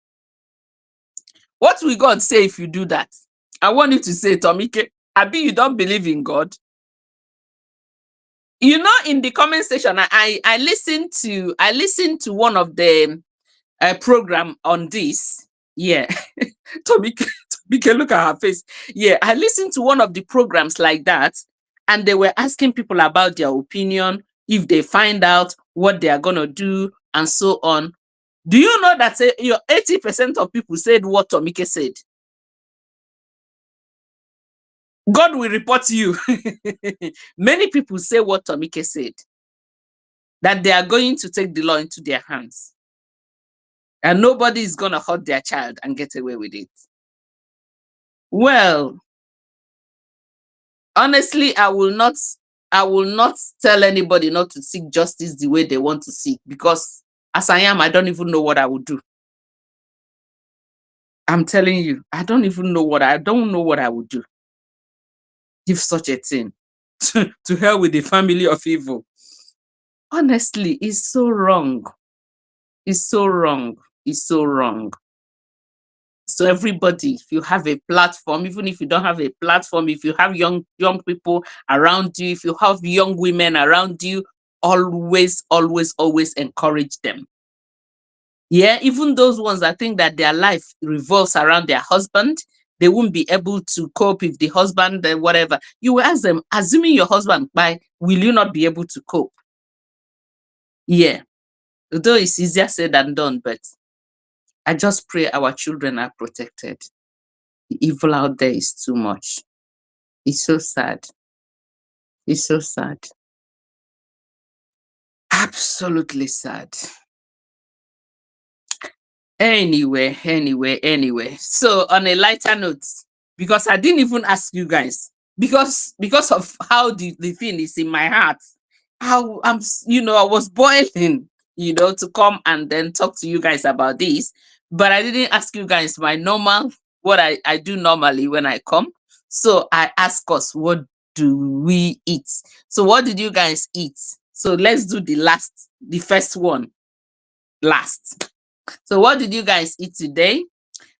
What will God say if you do that? I want you to say, Tomike, Abi, you don't believe in God? In the comment section, I listened to one of the program on this. Yeah. Tomike, look at her face. Yeah, I listened to one of the programs like that, and they were asking people about their opinion, if they find out what they are gonna do, and so on. Do you know that 80% of people said what Tomike said? God will report you. Many people say what Tomike said, that they are going to take the law into their hands, and nobody is gonna hurt their child and get away with it. Well, honestly, I will not tell anybody not to seek justice the way they want to seek, because as I am, I don't even know what I would do. I'm telling you, I don't know what I would do if such a thing. To hell with the family of evil. Honestly, it's so wrong. It's so wrong. It's so wrong. So everybody, if you have a platform, even if you don't have a platform, if you have young people around you, if you have young women around you, always encourage them. Yeah, even those ones that think that their life revolves around their husband, they won't be able to cope if the husband, whatever. You will ask them, assuming your husband by, will you not be able to cope? Yeah, although it's easier said than done, but I just pray our children are protected. The evil out there is too much. It's so sad. It's so sad. Absolutely sad. Anyway. So on a lighter note, because I didn't even ask you guys, because of how the thing is in my heart, how I was boiling, to come and then talk to you guys about this, but I didn't ask you guys my normal, what I do normally when I come. So I ask us, what do we eat? So what did you guys eat? So let's do the first one. last. So what did you guys eat today?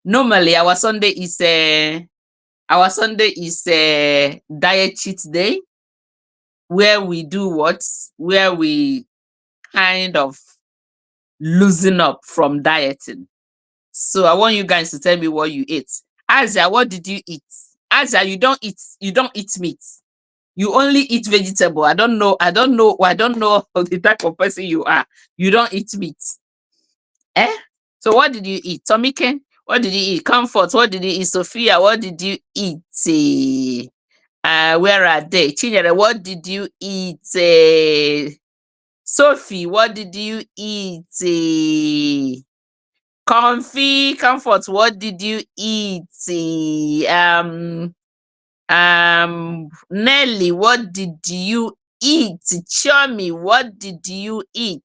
Normally our Sunday is a diet cheat day, where we do what? Where we kind of loosen up from dieting. So I want you guys to tell me what you ate. Asia, what did you eat? Asia, you don't eat meat. You only eat vegetable. I don't know the type of person you are. You don't eat meat. Eh? So what did you eat? Tomike, what did you eat? Comfort, what did you eat? Sophia, what did you eat? Where are they? Chinyere, what did you eat? Sophie, what did you eat? Comfort, what did you eat? Nelly, what did you eat? Chomi, what did you eat?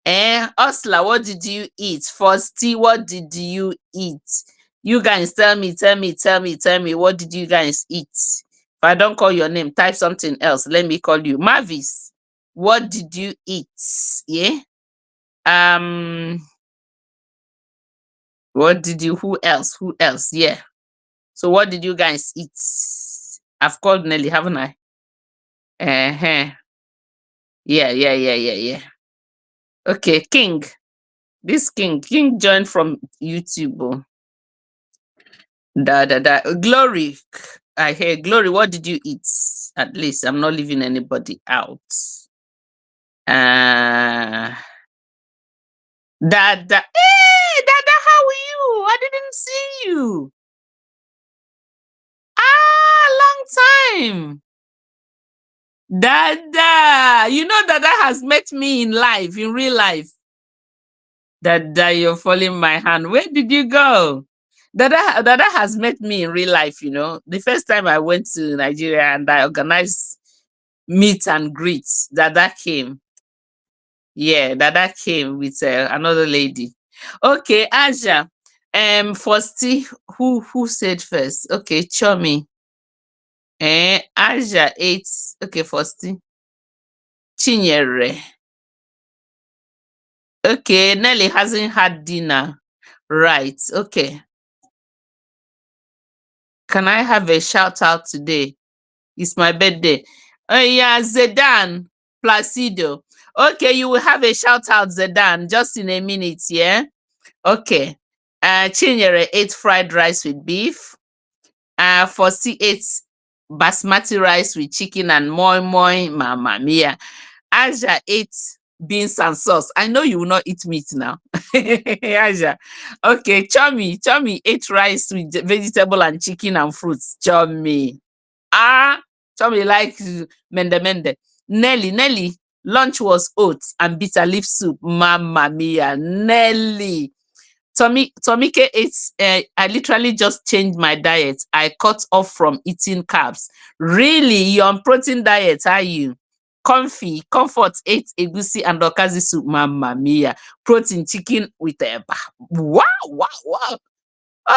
Osla, what did you eat? Fosty, what did you eat? You guys tell me, what did you guys eat? If I don't call your name, type something else. Let me call you. Mavis, what did you eat? Yeah. What did you, who else? Yeah. So what did you guys eat? I've called Nelly, haven't I? Uh-huh. Yeah. Okay, King. This King joined from YouTube. Oh. Glory. I hear Glory. What did you eat? At least I'm not leaving anybody out. Dada. Hey, Dada, how are you? I didn't see you. Long time. Dada. You know Dada has met me in real life. Dada, you're following my hand. Where did you go? Dada has met me in real life, you know. The first time I went to Nigeria and I organized meet and greet, Dada came. Yeah, Dada came with another lady. Okay, Aja. Firstly, who said first? Okay, Chomi. Aja ate. Okay, firstly. Chinyere. Okay, Nelly hasn't had dinner. Right, okay. Can I have a shout out today? It's my birthday. Oh yeah, Zedan Placido. Okay, you will have a shout out, Zedan, just in a minute, yeah? Okay. Chinyere ate fried rice with beef. Fosi ate basmati rice with chicken and moi moi, mama mia. Aja ate beans and sauce. I know you will not eat meat now. Aja. Okay, Chomi ate rice with vegetable and chicken and fruits. Chomi. Chomi likes mende. Nelly, lunch was oats and bitter leaf soup. Mamma mia, Nelly. Tomike ate, I literally just changed my diet. I cut off from eating carbs. Really? You're on protein diet, are you? Comfort ate egusi and okazi soup. Mamma mia. Protein chicken with eba. Wow.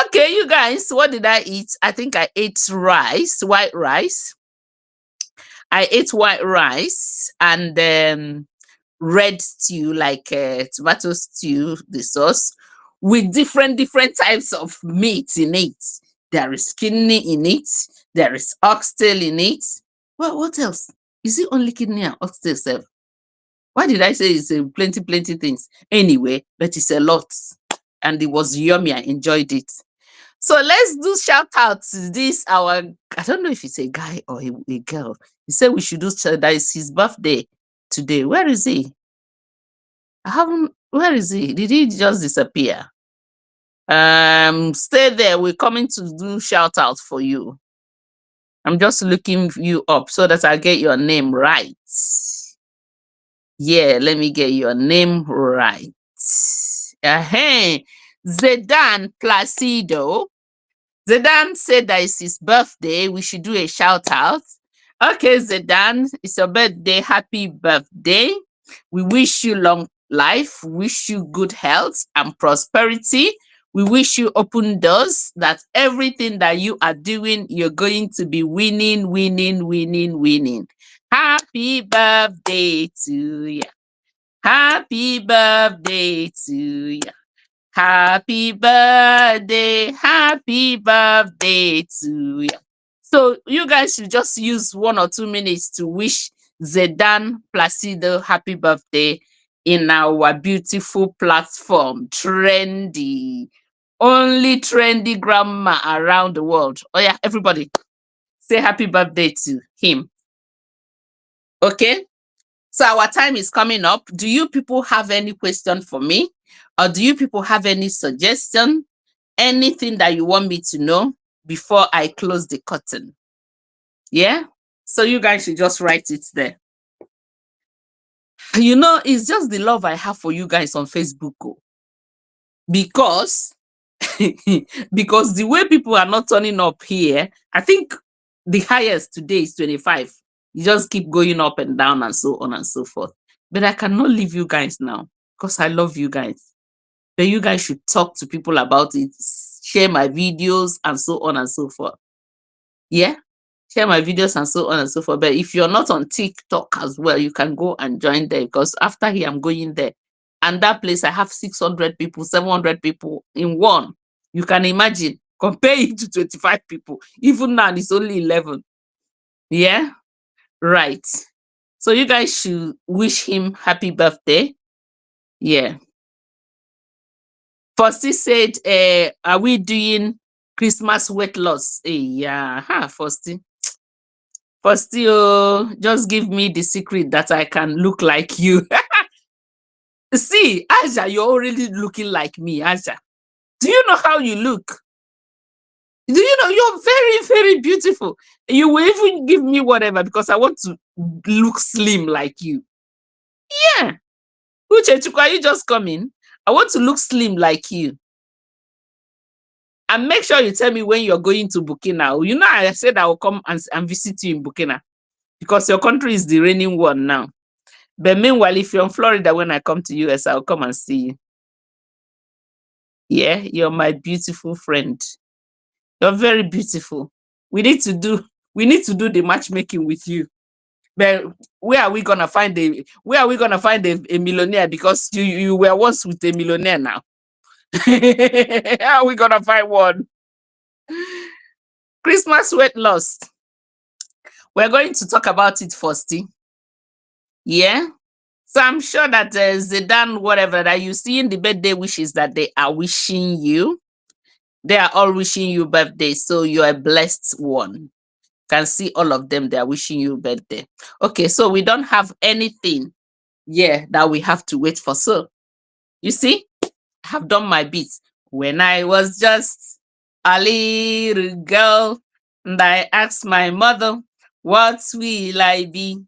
Okay, you guys, what did I eat? I think I ate white rice. I ate white rice and red stew, like tomato stew, the sauce, with different types of meat in it. There is kidney in it. There is oxtail in it. Well, what else? Is it only kidney and oxtail, sir? Why did I say it's plenty things? Anyway, but it's a lot. And it was yummy. I enjoyed it. So let's do shout out to this I don't know if it's a guy or a girl. He said we should do that is his birthday today. Where is he? Where is he? Did he just disappear? Stay there. We're coming to do shout out for you. I'm just looking you up so that I get your name right. Yeah, let me get your name right. Zedan Placido. Zedan said that it's his birthday. We should do a shout out. Okay, Zedan, it's your birthday. Happy birthday. We wish you long life. We wish you good health and prosperity. We wish you open doors, that everything that you are doing, you're going to be winning. Happy birthday to you. Happy birthday to you. Happy birthday. Happy birthday to you. So you guys should just use 1 or 2 minutes to wish Zedan Placido happy birthday in our beautiful platform, Trendy. Only trendy grandma around the world. Oh yeah, everybody say happy birthday to him. Okay? So our time is coming up. Do you people have any question for me? Or do you people have any suggestion? Anything that you want me to know before I close the curtain? Yeah? So you guys should just write it there. You know, it's just the love I have for you guys on Facebook. Because because the way people are not turning up here, I think the highest today is 25. You just keep going up and down and so on and so forth. But I cannot leave you guys now because I love you guys. But you guys should talk to people about it, share my videos and so on and so forth. Yeah? Share my videos and so on and so forth. But if you're not on TikTok as well, you can go and join there because after here, I'm going there. And that place, I have 600 people, 700 people in one. You can imagine. Compare it to 25 people. Even now, it's only 11. Yeah? Right. So you guys should wish him happy birthday. Yeah. Fosti said, are we doing Christmas weight loss? Yeah. Fosti. Fosti, just give me the secret that I can look like you. See, Aja, you're already looking like me, Aja. Do you know how you look? Do you know you're very, very beautiful? You will even give me whatever because I want to look slim like you. Yeah. Uchechukwu, are you just coming? I want to look slim like you. And make sure you tell me when you're going to Burkina. You know, I said I will come and visit you in Burkina because your country is the reigning one now. But meanwhile, if you're in Florida, when I come to US, I'll come and see you. Yeah, you're my beautiful friend. You're very beautiful. We need to do the matchmaking with you. But where are we gonna find a millionaire? Because you were once with a millionaire now. How are we gonna find one? Christmas weight loss. We're going to talk about it first. Yeah. So I'm sure that Zidane, whatever that you see in the birthday wishes that they are wishing you, they are all wishing you birthday. So you're a blessed one. Can see all of them. They are wishing you birthday. Okay, so we don't have anything, yeah, that we have to wait for. So you see, I have done my bit. When I was just a little girl, and I asked my mother, what will I be?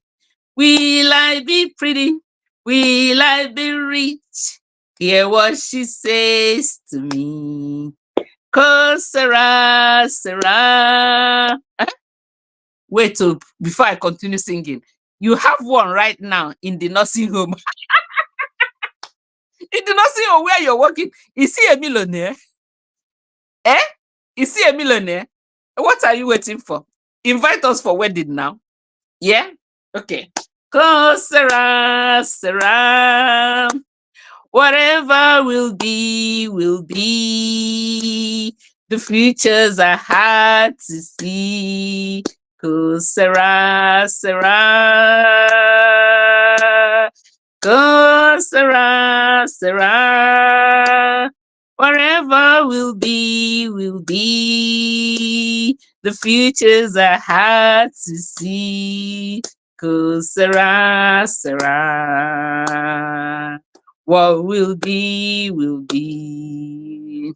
Will I be pretty? Will I be rich? Hear what she says to me. Cause Sarah, Sarah. Wait till before I continue singing. You have one right now in the nursing home. In the nursing home where you're working, is he a millionaire? Eh? Is he a millionaire? What are you waiting for? Invite us for wedding now. Yeah? Okay. Cause Sarah, Sarah. Whatever will be, will be. The futures are hard to see. Cause Sarah, Sarah. Cause Sarah, Sarah. Whatever will be, will be. The futures are hard to see. Cause Sarah, Sarah. What will be, will be.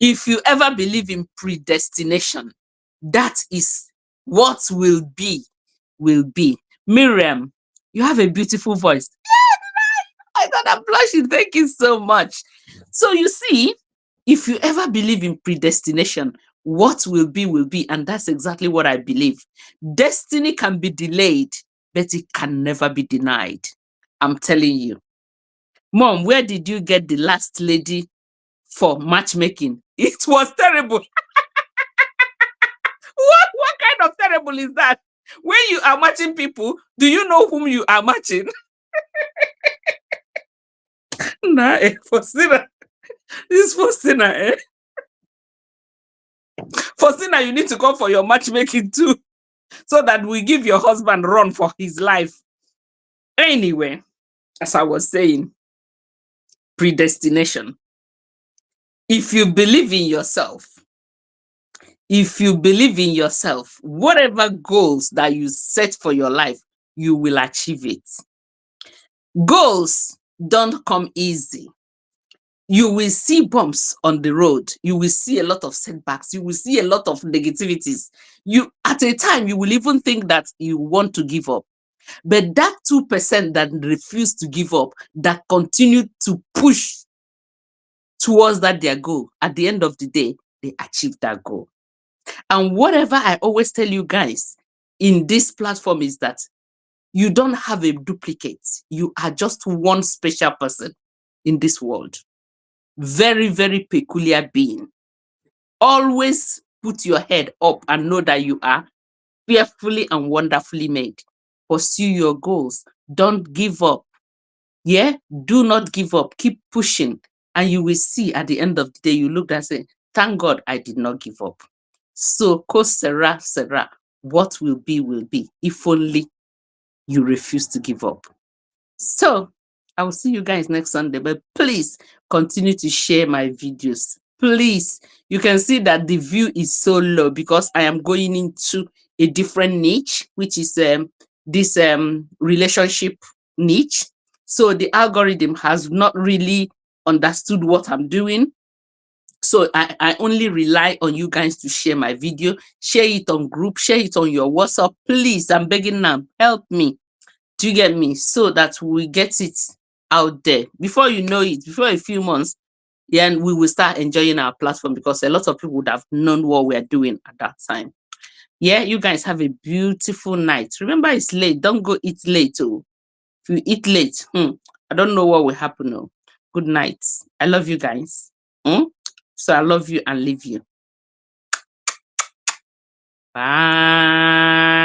If you ever believe in predestination, that is what will be, will be. Miriam, you have a beautiful voice. I thought I'm blushing. Thank you so much. So you see, if you ever believe in predestination, what will be, will be. And that's exactly what I believe. Destiny can be delayed, but it can never be denied. I'm telling you. Mom, where did you get the last lady for matchmaking? It was terrible. What kind of terrible is that? When you are matching people, do you know whom you are matching? Nah, Faustina. This Faustina, eh? Faustina, you need to come for your matchmaking too, so that we give your husband run for his life. Anyway, as I was saying, predestination. If you believe in yourself, whatever goals that you set for your life, you will achieve it. Goals don't come easy. You will see bumps on the road. You will see a lot of setbacks. You will see a lot of negativities. You, at a time, you will even think that you want to give up. But that 2% that refuse to give up, that continue to push towards that their goal, at the end of the day, they achieve that goal. And whatever I always tell you guys in this platform is that you don't have a duplicate. You are just one special person in this world. Very, very peculiar being. Always put your head up and know that you are fearfully and wonderfully made. Pursue your goals. Don't give up. Yeah? Do not give up. Keep pushing. And you will see at the end of the day, you look and say, thank God I did not give up. So, Sarah, what will be, if only you refuse to give up. So, I will see you guys next Sunday, but please continue to share my videos. Please, you can see that the view is so low because I am going into a different niche, which is this relationship niche. So the algorithm has not really understood what I'm doing. So I only rely on you guys to share my video, share it on group, share it on your WhatsApp. Please, I'm begging now, help me. Do you get me? So that we get it out there. Before you know it, before a few months, then we will start enjoying our platform because a lot of people would have known what we're doing at that time. Yeah, you guys have a beautiful night. Remember, it's late. Don't go eat late. Oh. If you eat late, I don't know what will happen. Oh. Good night. I love you guys. So I love you and leave you. Bye.